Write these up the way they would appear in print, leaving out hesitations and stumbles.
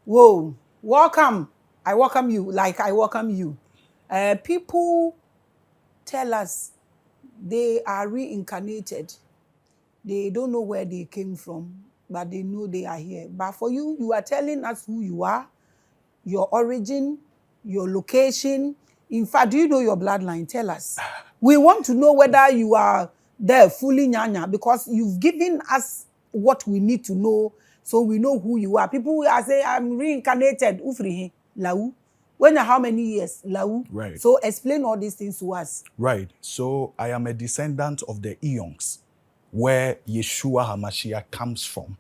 Whoa, welcome. I welcome you like I welcome you. People tell us they are reincarnated. They don't know where they came from, but they know they are here. But for you, you are telling us who you are, your origin, your location. In fact, do you know your bloodline? Tell us. We want to know whether you are there fully nyanya because you've given us what we need to know so we know who you are. People will say, I'm reincarnated. Ufrihi, lau. When how many years? Lau. Right. So explain all these things to us. Right. So I am a descendant of the eons where Yeshua HaMashiach comes from.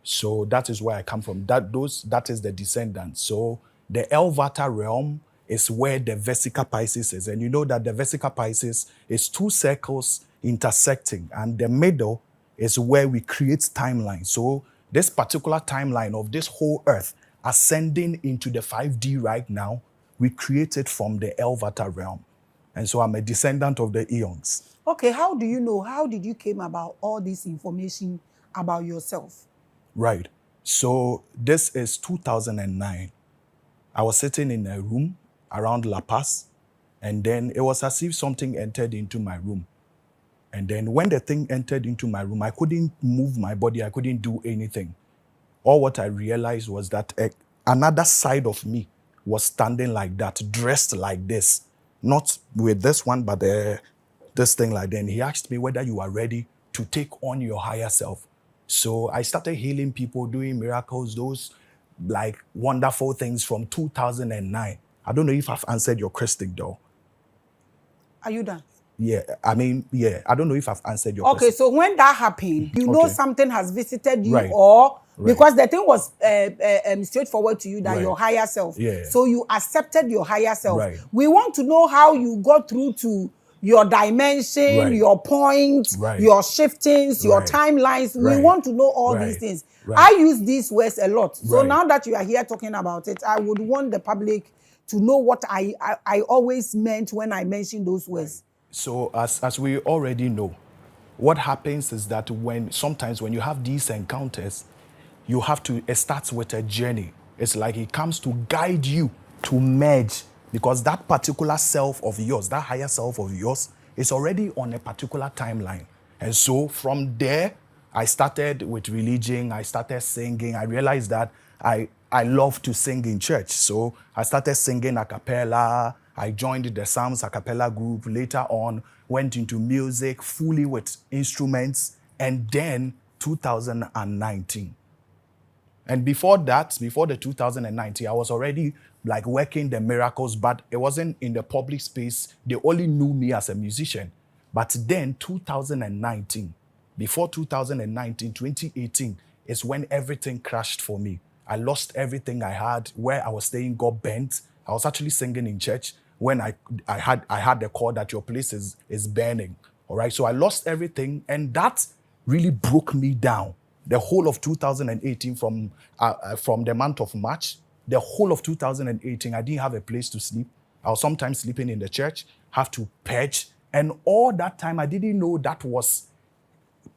So that is where I come from. That is the descendant. So the Elvata realm is where the Vesica Pisces is. And you know that the Vesica Pisces is two circles intersecting, and the middle is where we create timeline. So this particular timeline of this whole earth ascending into the 5D right now, we created from the Elvata realm. And so I'm a descendant of the eons. Okay, how do you know? How did you came about all this information about yourself? Right. So this is 2009. I was sitting in a room around La Paz, and then it was as if something entered into my room. And then when the thing entered into my room, I couldn't move my body. I couldn't do anything. All what I realized was that another side of me was standing like that, dressed like this. Not with this one, but this thing like that. And he asked me whether you are ready to take on your higher self. So I started healing people, doing miracles, those like wonderful things from 2009. I don't know if I've answered your question though. Are you done? Yeah, I don't know if I've answered your Okay, question. so when that happened, you know Okay. something has visited you, Right. or Right. because the thing was straightforward to you that Right. your higher self. Yeah. So you accepted your higher self. Right. We want to know how you got through to your dimension, Right. your points, Right. your shiftings, your Right. timelines. We Right. want to know all these Right. things. Right. I use these words a lot. So Right. now that you are here talking about it, I would want the public to know what I always meant when I mentioned those words. So as we already know, what happens is that sometimes when you have these encounters, it starts with a journey. It's like it comes to guide you to merge, because that particular self of yours, that higher self of yours, is already on a particular timeline. And so from there, I started with religion, I started singing. I realized that I love to sing in church. So I started singing a cappella. I joined the Psalms a cappella group. Later on, went into music fully with instruments. And then 2019. And before that, before the 2019, I was already like working the miracles, but it wasn't in the public space. They only knew me as a musician. But then 2019, before 2019, 2018 is when everything crashed for me. I lost everything I had. Where I was staying got bent. I was actually singing in church when I had the call that your place is burning. All right. So I lost everything, and that really broke me down. The whole of 2018, from the month of March, the whole of 2018, I didn't have a place to sleep. I was sometimes sleeping in the church, have to purge. And all that time, I didn't know that was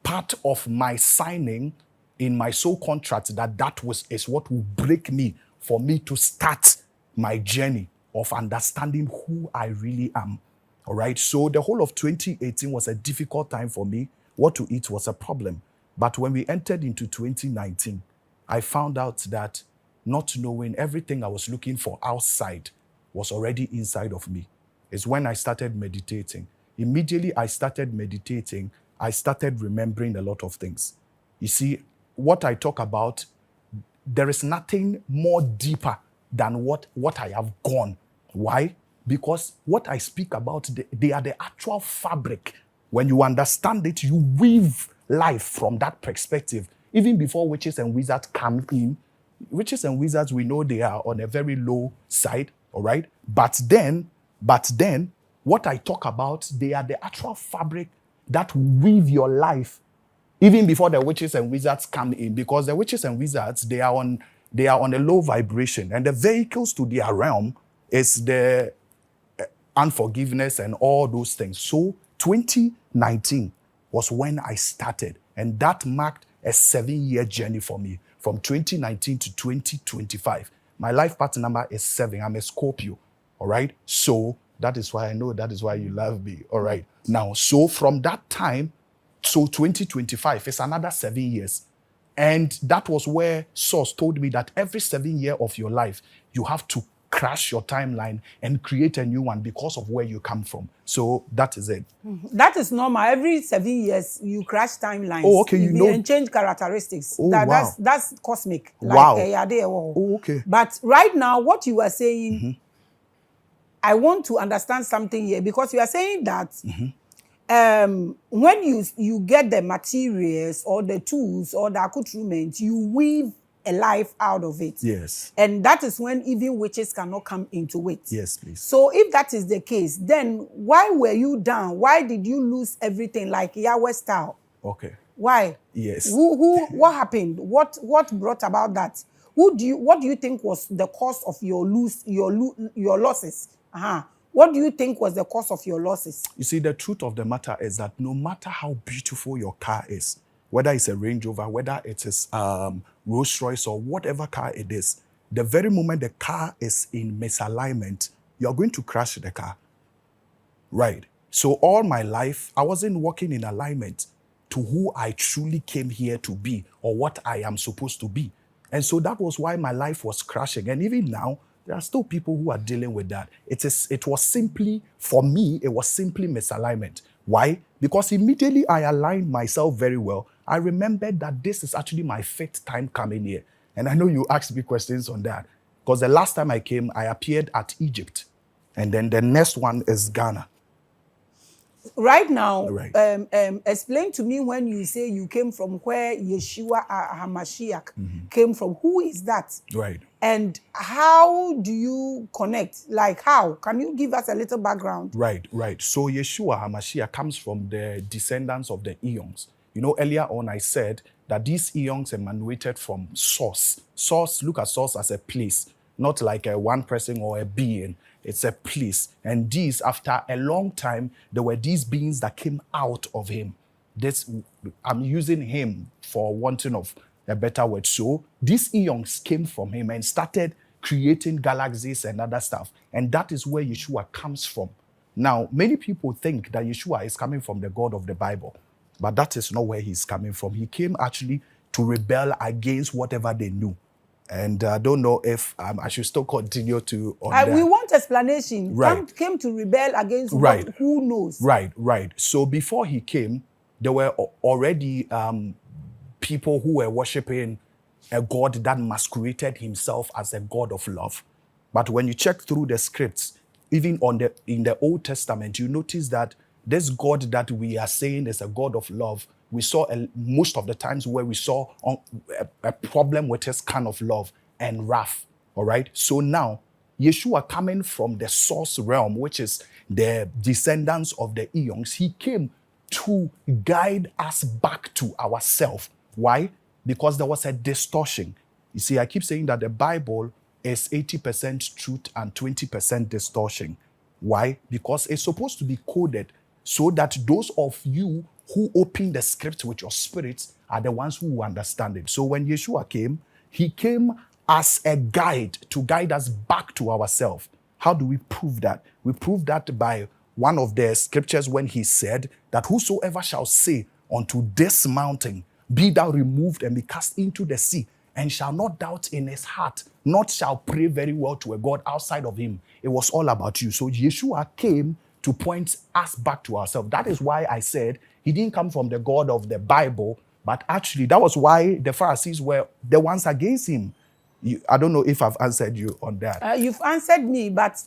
part of my signing in my soul contract, is what will break me for me to start my journey of understanding who I really am. All right. So the whole of 2018 was a difficult time for me. What to eat was a problem. But when we entered into 2019, I found out that not knowing everything I was looking for outside was already inside of me. It's when I started meditating. Immediately I started meditating, I started remembering a lot of things. You see, what I talk about, there is nothing more deeper than what I have gone. Why? Because what I speak about, they are the actual fabric. When you understand it, you weave life from that perspective. Even before witches and wizards come in, witches and wizards, we know they are on a very low side, all right? But then, what I talk about, they are the actual fabric that weave your life even before the witches and wizards come in, because the witches and wizards, they are on a low vibration, and the vehicles to their realm is the unforgiveness and all those things. So 2019 was when I started, and that marked a 7-year journey for me, from 2019 to 2025. My life partner number is 7. I'm a Scorpio. All right. So that is why I know that is why you love me. All right. Now, so from that time, so 2025 is another 7 years. And that was where Source told me that every 7 year of your life, you have to crash your timeline and create a new one because of where you come from. So that is it. That is normal. Every 7 years, you crash timelines. Oh, okay, you know. And change characteristics. Oh, wow. That's cosmic. Wow. Oh, okay. But right now, what you are saying, I want to understand something here, because you are saying that when you get the materials or the tools or the accoutrements, you weave a life out of it. Yes. And that is when even witches cannot come into it. Yes, please. So if that is the case, then why were you down? Why did you lose everything like Yahweh style? Okay. Why? Yes. What happened? What brought about that? What do you think was the cause of your losses? What do you think was the cause of your losses? You see, the truth of the matter is that no matter how beautiful your car is, whether it's a Range Rover, whether it is Rolls Royce or whatever car it is, the very moment the car is in misalignment, you're going to crash the car. Right. So all my life, I wasn't walking in alignment to who I truly came here to be or what I am supposed to be. And so that was why my life was crashing. And even now, there are still people who are dealing with that. It was simply, for me, it was simply misalignment. Why? Because immediately I aligned myself very well. I remembered that this is actually my 5th time coming here. And I know you asked me questions on that. Because the last time I came, I appeared at Egypt. And then the next one is Ghana. Right now, Right. Explain to me when you say you came from where Yeshua HaMashiach came from. Who is that? Right. And how do you connect? Like how? Can you give us a little background? Right. So Yeshua HaMashiach comes from the descendants of the eons. You know, earlier on I said that these eons emanated from source. Source, look at source as a place, not like a one person or a being. It's a place. And these, after a long time, there were these beings that came out of him. I'm using him for wanting of a better word. So these eons came from him and started creating galaxies and other stuff. And that is where Yeshua comes from. Now, many people think that Yeshua is coming from the God of the Bible, but that is not where he's coming from. He came actually to rebel against whatever they knew. And I don't know if I should still continue to on that. We want explanation. Right. Came to rebel against Right. who knows? Right. So before he came, there were already people who were worshiping a God that masqueraded himself as a God of love. But when you check through the scripts, even in the Old Testament, you notice that this God that we are saying is a God of love, we saw most of the times where we saw a problem with his kind of love and wrath. All right. So now, Yeshua coming from the source realm, which is the descendants of the eons, he came to guide us back to ourselves. Why? Because there was a distortion. You see, I keep saying that the Bible is 80% truth and 20% distortion. Why? Because it's supposed to be coded so that those of you who open the script with your spirits are the ones who understand it. So when Yeshua came, he came as a guide to guide us back to ourselves. How do we prove that? We prove that by one of the scriptures when he said that whosoever shall say unto this mountain, be thou removed and be cast into the sea, and shall not doubt in his heart, not shall pray very well to a God outside of him. It was all about you. So Yeshua came to point us back to ourselves. That is why I said he didn't come from the God of the Bible, but actually that was why the Pharisees were the ones against him. I don't know if I've answered you on that. You've answered me, but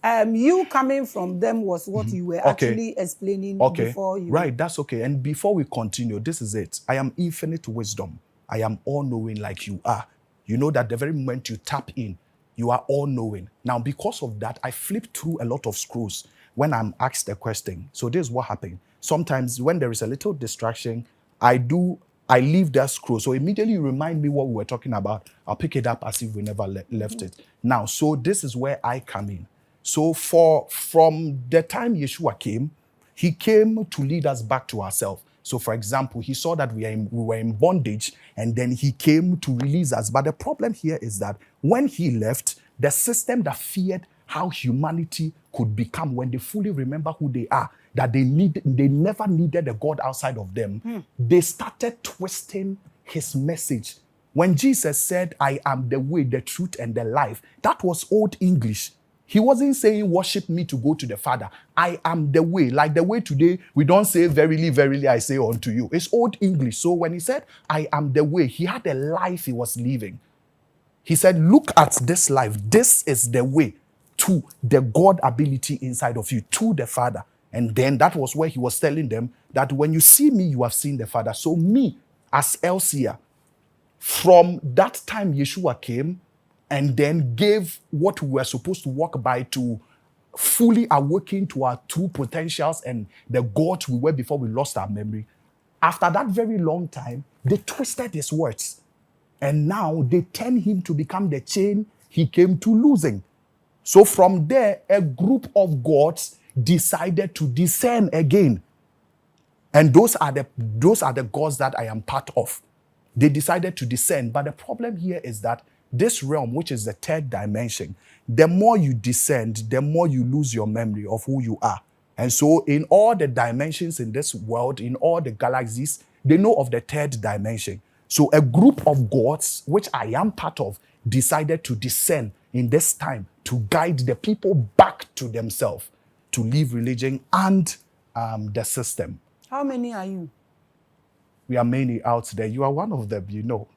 you coming from them was what you were actually explaining before you. Right, that's okay. And before we continue, this is it. I am infinite wisdom. I am all-knowing like you are. You know that the very moment you tap in, you are all-knowing. Now, because of that, I flip through a lot of scrolls when I'm asked a question. So this is what happened. Sometimes when there is a little distraction, I leave that scroll. So immediately you remind me what we were talking about. I'll pick it up as if we never left it. Now, so this is where I come in. So from the time Yeshua came, he came to lead us back to ourselves. So, for example, he saw that we were in bondage, and then he came to release us. But the problem here is that when he left, the system that feared how humanity could become when they fully remember who they are, that they never needed a God outside of them, they started twisting his message. When Jesus said, I am the way, the truth, and the life, that was old English. He wasn't saying, worship me to go to the Father. I am the way. Like the way today, we don't say, verily, verily, I say unto you. It's old English. So when he said, I am the way, he had a life he was living. He said, look at this life. This is the way to the God ability inside of you, to the Father. And then that was where he was telling them that when you see me, you have seen the Father. So me, as Elsia, from that time Yeshua came and then gave what we were supposed to walk by to fully awaken to our true potentials and the God we were before we lost our memory. After that very long time, they twisted his words. And now they turn him to become the chain he came to losing. So from there, a group of gods decided to descend again. And those are the gods that I am part of. They decided to descend. But the problem here is that this realm, which is the third dimension, the more you descend, the more you lose your memory of who you are. And so in all the dimensions in this world, in all the galaxies, they know of the third dimension. So a group of gods, which I am part of, decided to descend in this time to guide the people back to themselves, to leave religion and the system. How many are you? We are many out there. You are one of them, you know.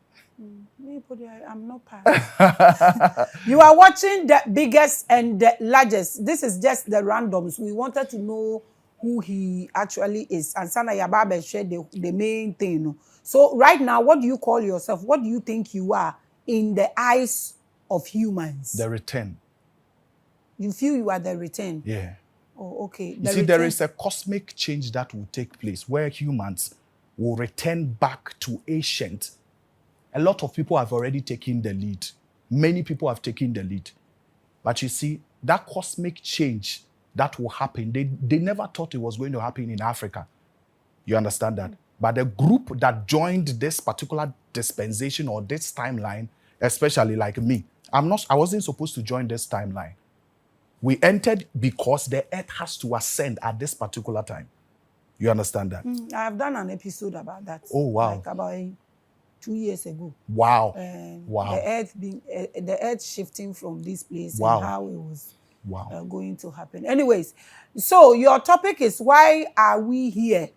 I'm not part. You are watching the biggest and the largest. This is just the randoms. We wanted to know who he actually is. And Sana Yababe shared the main thing. So right now, what do you call yourself? What do you think you are in the eyes of humans? The Return. You feel you are the Return? Yeah. Oh, okay. You see, there is a cosmic change that will take place where humans will return back to ancient. A lot of people have already taken the lead. Many people have taken the lead. But you see, that cosmic change that will happen, they never thought it was going to happen in Africa. You understand that? But the group that joined this particular dispensation or this timeline, especially like me, I wasn't supposed to join this timeline. We entered because the earth has to ascend at this particular time. You understand that? I have done an episode about that. Oh, wow. Like about 2 years ago. Wow. Wow. The earth shifting from this place wow. and how it was wow. Going to happen. Anyways, so your topic is why are we here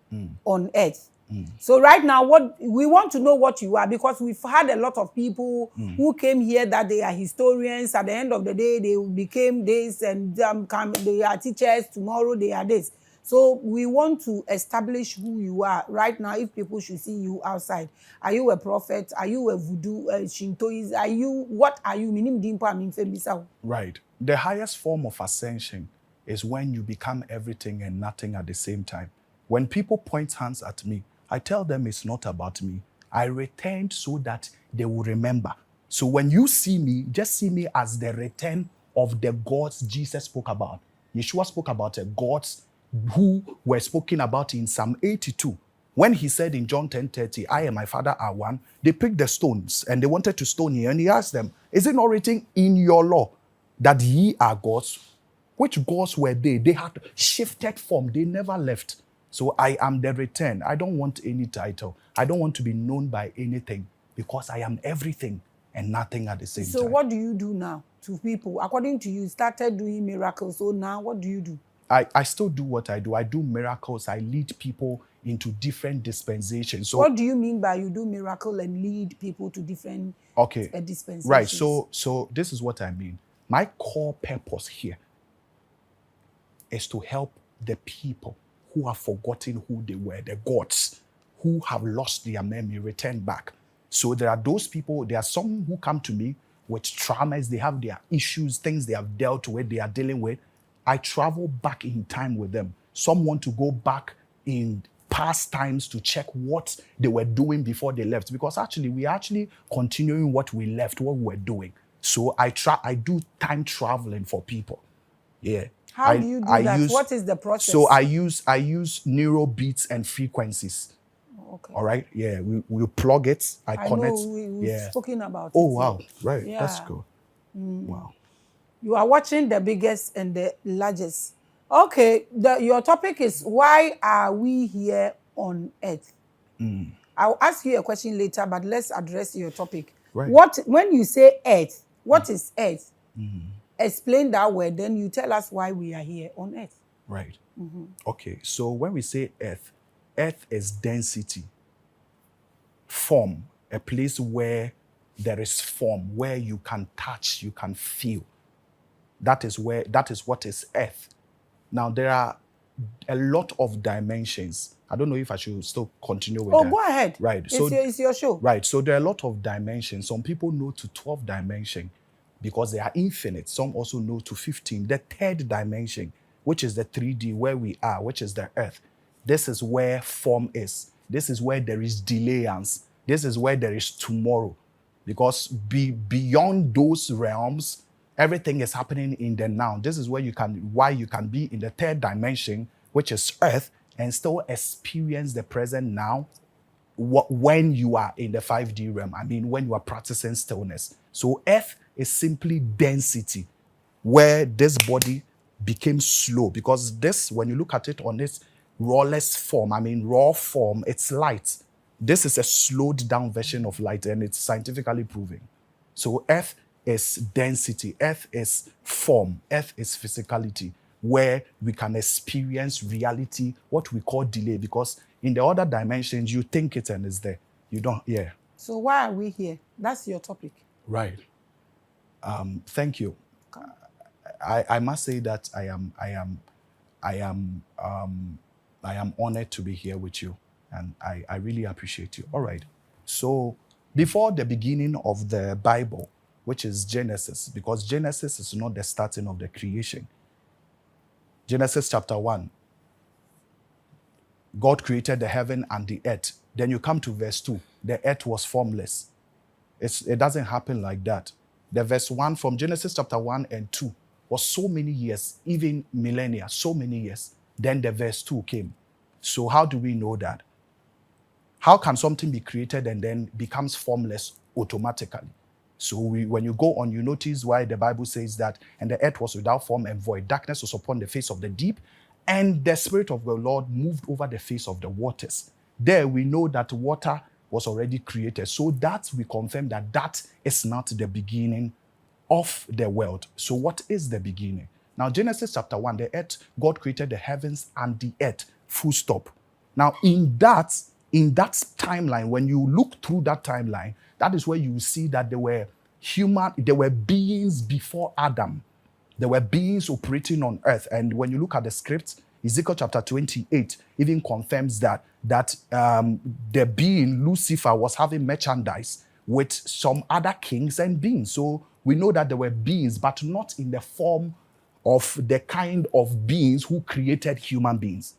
on earth? So right now, what we want to know what you are, because we've had a lot of people who came here that they are historians. At the end of the day, they became this, and they are teachers. Tomorrow they are this. So we want to establish who you are right now. If people should see you outside, are you a prophet? Are you a voodoo Shintoist? What are you? Right. The highest form of ascension is when you become everything and nothing at the same time. When people point hands at me, I tell them it's not about me. I returned so that they will remember. So when you see me, just see me as the return of the gods Jesus spoke about. Yeshua spoke about the gods who were spoken about in Psalm 82. When he said in John 10:30, I and my Father are one, they picked the stones and they wanted to stone him. And he asked them, is it not written in your law that ye are gods? Which gods were they? They had shifted form. They never left. So I am the Return. I don't want any title. I don't want to be known by anything because I am everything and nothing at the same time. So what do you do now to people? According to you, started doing miracles. So now what do you do? I still do what I do. I do miracles. I lead people into different dispensations. So what do you mean by you do miracle and lead people to different dispensations? Right. So this is what I mean. My core purpose here is to help the people who have forgotten who they were, the gods who have lost their memory, return back. So there are those people, there are some who come to me with traumas, they have their issues, things they have dealt with, they are dealing with. I travel back in time with them. Some want to go back in past times to check what they were doing before they left, because actually we are continuing what we left, what we were doing. So I do time traveling for people. Yeah. How do you do that? What is the process? So I use neural beats and frequencies Okay. All right. Yeah. We plug it. I I connect. know we've Yeah. spoken about Oh it. wow. Here. Right. Yeah. That's good. Wow. You are watching the biggest and the largest. Okay. Your topic is why are we here on earth? I'll ask you a question later, but let's address your topic. Right. When you say earth, what is earth? Explain that word, then you tell us why we are here on earth. Right. Okay. So when we say earth, earth is density, form, a place where there is form, where you can touch, you can feel. That is what is earth. Now there are a lot of dimensions. I don't know if I should still continue with that. Go ahead. Right. It's your show. Right. So there are a lot of dimensions. Some people know to 12 dimension because they are infinite. Some also know to 15. The third dimension, which is the 3D, where we are, which is the earth. This is where form is. This is where there is delayance. This is where there is tomorrow. Because beyond those realms, everything is happening in the now. This is why you can be in the third dimension, which is earth, and still experience the present now when you are in the 5D realm. I mean, when you are practicing stillness. So earth is simply density, where this body became slow. Because this, when you look at it on its rawless form, I mean raw form, it's light. This is a slowed down version of light, and it's scientifically proven. So earth is density, earth is form, earth is physicality, where we can experience reality, what we call delay, because in the other dimensions, you think it and it's there. You don't, yeah. So why are we here? That's your topic. Right. Thank you. I must say that I am honored to be here with you, and I really appreciate you. All right. So before the beginning of the Bible, which is Genesis, because Genesis is not the starting of the creation. Genesis chapter 1, God created the heaven and the earth. Then you come to verse 2, the earth was formless. It doesn't happen like that. The verse 1 from Genesis chapter 1 and 2 was so many years, even millennia, so many years. Then the verse 2 came. So how do we know that? How can something be created and then becomes formless automatically? So when you go on, you notice why the Bible says that, and the earth was without form and void. Darkness was upon the face of the deep, and the Spirit of the Lord moved over the face of the waters. There we know that water was already created. So that we confirm that that is not the beginning of the world. So what is the beginning? Now, Genesis chapter 1, the earth, God created the heavens and the earth, full stop. Now, in that timeline, when you look through that timeline, that is where you see that there were beings before Adam. There were beings operating on earth. And when you look at the script, Ezekiel chapter 28 even confirms that the being Lucifer was having merchandise with some other kings and beings. So we know that there were beings, but not in the form of the kind of beings who created human beings.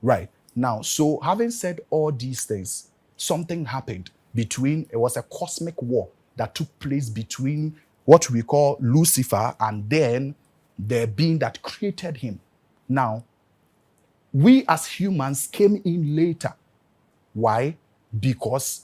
Right. Now, so having said all these things, something happened it was a cosmic war that took place between what we call Lucifer and then the being that created him. Now, we as humans came in later. Why? Because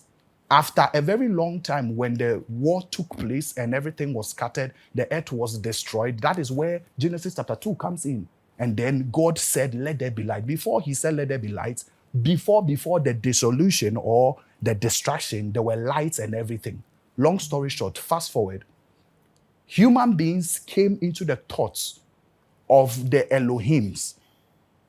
after a very long time, when the war took place and everything was scattered, the earth was destroyed. That is where Genesis chapter 2 comes in. And then God said, let there be light. Before he said, let there be light, before the dissolution or the destruction, there were lights and everything. Long story short, fast forward. Human beings came into the thoughts of the Elohims.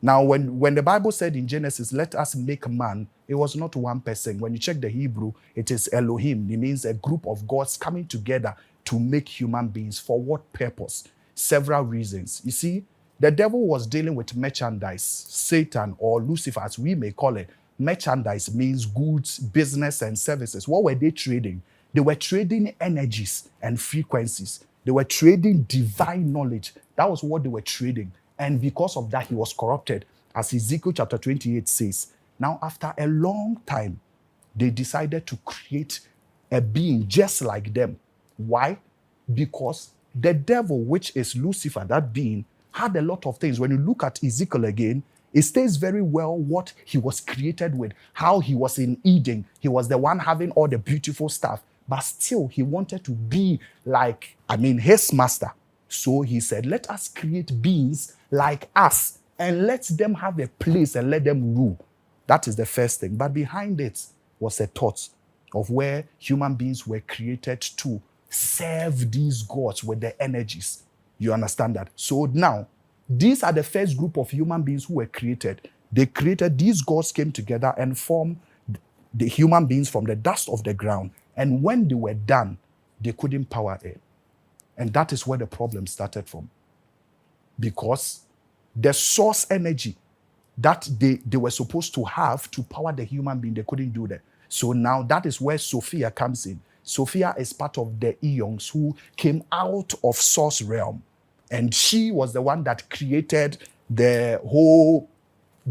Now, when the Bible said in Genesis, let us make man, it was not one person. When you check the Hebrew, it is Elohim. It means a group of gods coming together to make human beings. For what purpose? Several reasons. You see, the devil was dealing with merchandise, Satan or Lucifer, as we may call it. Merchandise means goods, business, and services. What were they trading? They were trading energies and frequencies. They were trading divine knowledge. That was what they were trading. And because of that, he was corrupted, as Ezekiel chapter 28 says. Now, after a long time, they decided to create a being just like them. Why? Because the devil, which is Lucifer, that being, had a lot of things. When you look at Ezekiel again, It stays very well what he was created with, how he was in Eden. He was the one having all the beautiful stuff, but still he wanted to be like, his master. So he said, let us create beings like us and let them have a place and let them rule. That is the first thing. But behind it was a thought of where human beings were created to serve these gods with their energies. You understand that? So now, these are the first group of human beings who were created. These gods came together and formed the human beings from the dust of the ground. And when they were done, they couldn't power it. And that is where the problem started from. Because the source energy that they were supposed to have to power the human being, they couldn't do that. So now that is where Sophia comes in. Sophia is part of the eons who came out of source realm. And she was the one that created the whole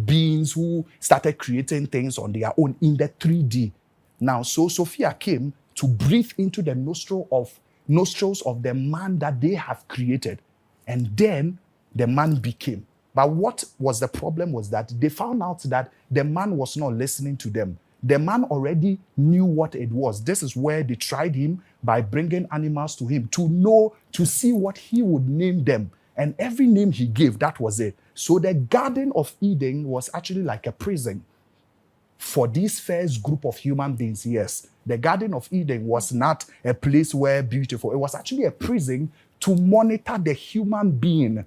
beings who started creating things on their own in the 3D. Now, so Sophia came to breathe into the nostrils of the man that they have created. And then the man became. But what was the problem was that they found out that the man was not listening to them. The man already knew what it was. This is where they tried him by bringing animals to him to see what he would name them. And every name he gave, that was it. So the Garden of Eden was actually like a prison for this first group of human beings. Yes, the Garden of Eden was not a place where beautiful. It was actually a prison to monitor the human being,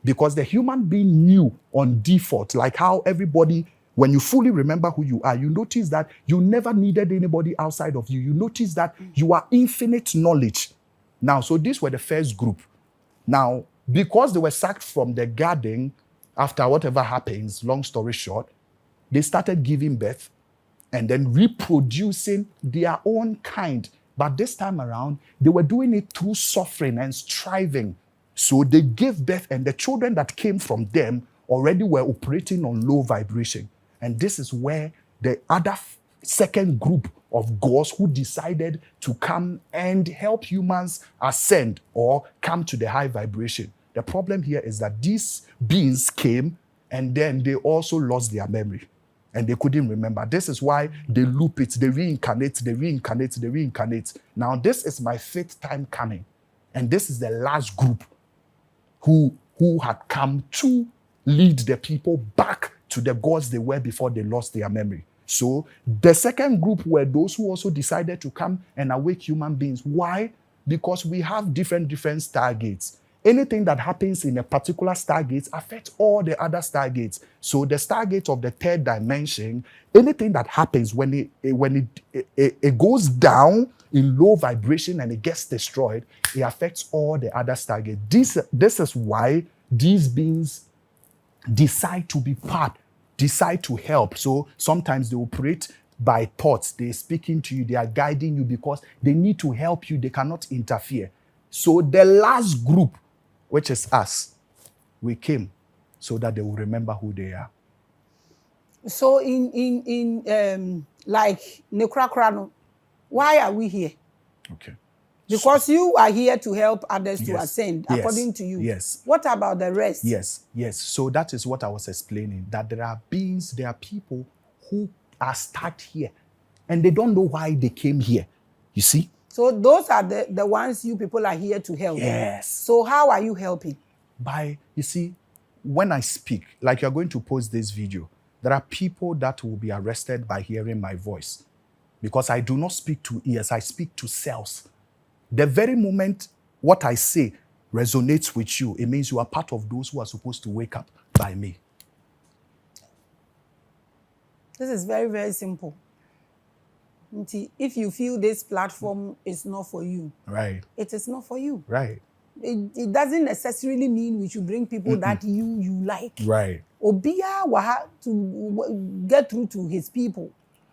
because the human being knew on default, like how everybody, when you fully remember who you are, you notice that you never needed anybody outside of you. You notice that you are infinite knowledge. Now, so these were the first group. Now, because they were sacked from the garden after whatever happens, long story short, they started giving birth and then reproducing their own kind. But this time around, they were doing it through suffering and striving. So they gave birth, and the children that came from them already were operating on low vibration. And this is where the other second group of gods who decided to come and help humans ascend or come to the high vibration. The problem here is that these beings came and then they also lost their memory and they couldn't remember. This is why they loop it, they reincarnate. Now, this is my 5th time coming, and this is the last group who had come to lead the people back to the gods they were before they lost their memory. So the second group were those who also decided to come and awake human beings. Why? Because we have different stargates. Anything that happens in a particular stargate affects all the other stargates. So the stargate of the 3rd dimension, anything that happens when it goes down in low vibration and it gets destroyed, it affects all the other stargates. This is why these beings decide to be part, decide to help. So sometimes they operate by thoughts. They're speaking to you, they are guiding you because they need to help you. They cannot interfere. So the last group, which is us, we came so that they will remember who they are. So in like Nekrakrano, why are we here? Okay. Because you are here to help others to Yes. ascend, Yes. according to you. Yes. What about the rest? Yes. So that is what I was explaining, that there are beings, there are people who are stuck here and they don't know why they came here. You see? So those are the ones you people are here to help. Yes. So how are you helping? You see, when I speak, like you're going to post this video, there are people that will be arrested by hearing my voice. Because I do not speak to ears, I speak to cells. The very moment what I say resonates with you, it means you are part of those who are supposed to wake up by me. This is very, very simple. If you feel this platform is not for you, right, it is not for you. Right. It doesn't necessarily mean we should bring people that you like. Right. Obia waha to get through to his people.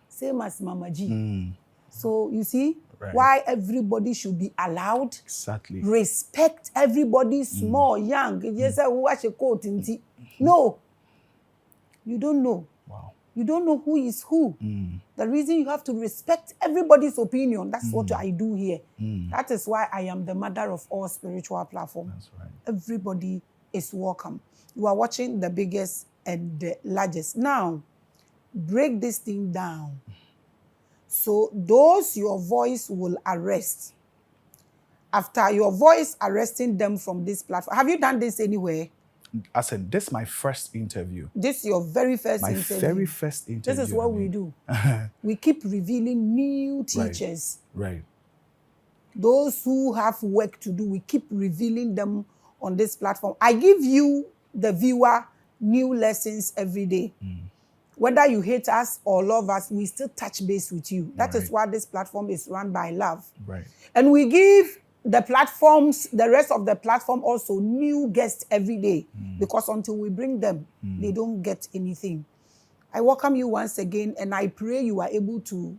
Same as Mama G. So you see why everybody should be allowed. Exactly. Respect everybody, small, young. You say watch a coat. No, you don't know. Wow. You don't know who is who. The reason you have to respect everybody's opinion, that's what I do here. That is why I am the mother of all spiritual platforms. That's right. Everybody is welcome. You are watching the biggest and the largest. Now, break this thing down. So those your voice will arrest. After your voice arresting them from this platform, have you done this anywhere? I said, this is my first interview. This is your very first My interview. very first interview. This is what we do. We keep revealing new teachers. Right. Those who have work to do, we keep revealing them on this platform. I give you, the viewer, new lessons every day. Whether you hate us or love us, we still touch base with you. That is why this platform is run by love. Right. And we give the platforms, the rest of the platform also, new guests every day. Because until we bring them, they don't get anything. I welcome you once again, and I pray you are able to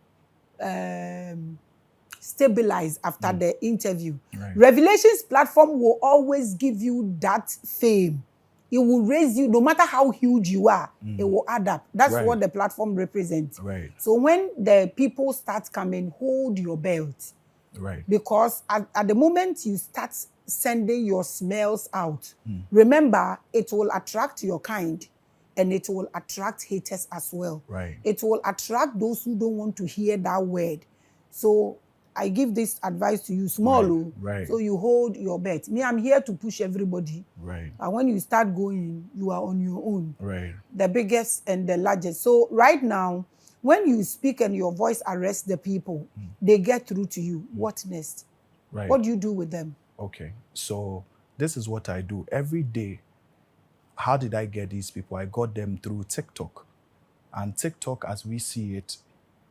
stabilize after the interview. Right. Revelations platform will always give you that fame. It will raise you, no matter how huge you are, it will add up. That's what the platform represents. Right. So when the people start coming, hold your belt. Right. Because at the moment you start sending your smells out, remember, it will attract your kind, and it will attract haters as well. Right. It will attract those who don't want to hear that word. So I give this advice to you, small, right. So you hold your bet. Me, I'm here to push everybody. Right. And when you start going, you are on your own. Right. The biggest and the largest. So right now, when you speak and your voice arrests the people, they get through to you. What next? Right. What do you do with them? Okay. So this is what I do every day. How did I get these people? I got them through TikTok. And TikTok, as we see it,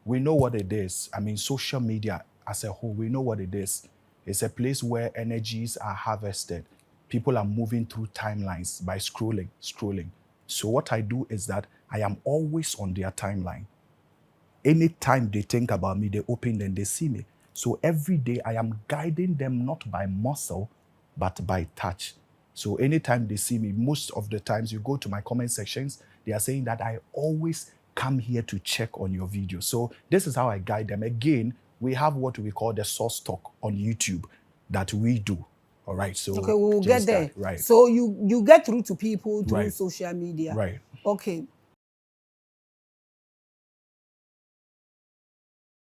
we know what it is. I mean, social media as a whole, we know what it is. It's a place where energies are harvested. People are moving through timelines by scrolling. So what I do is that I am always on their timeline. Anytime they think about me, they open and they see me. So every day I am guiding them not by muscle, but by touch. So anytime they see me, most of the times you go to my comment sections, they are saying that I always come here to check on your video. So this is how I guide them. Again, we have what we call the source talk on YouTube that we do. All right. So okay, we will get there. Right. So you get through to people through social media. Right. Okay.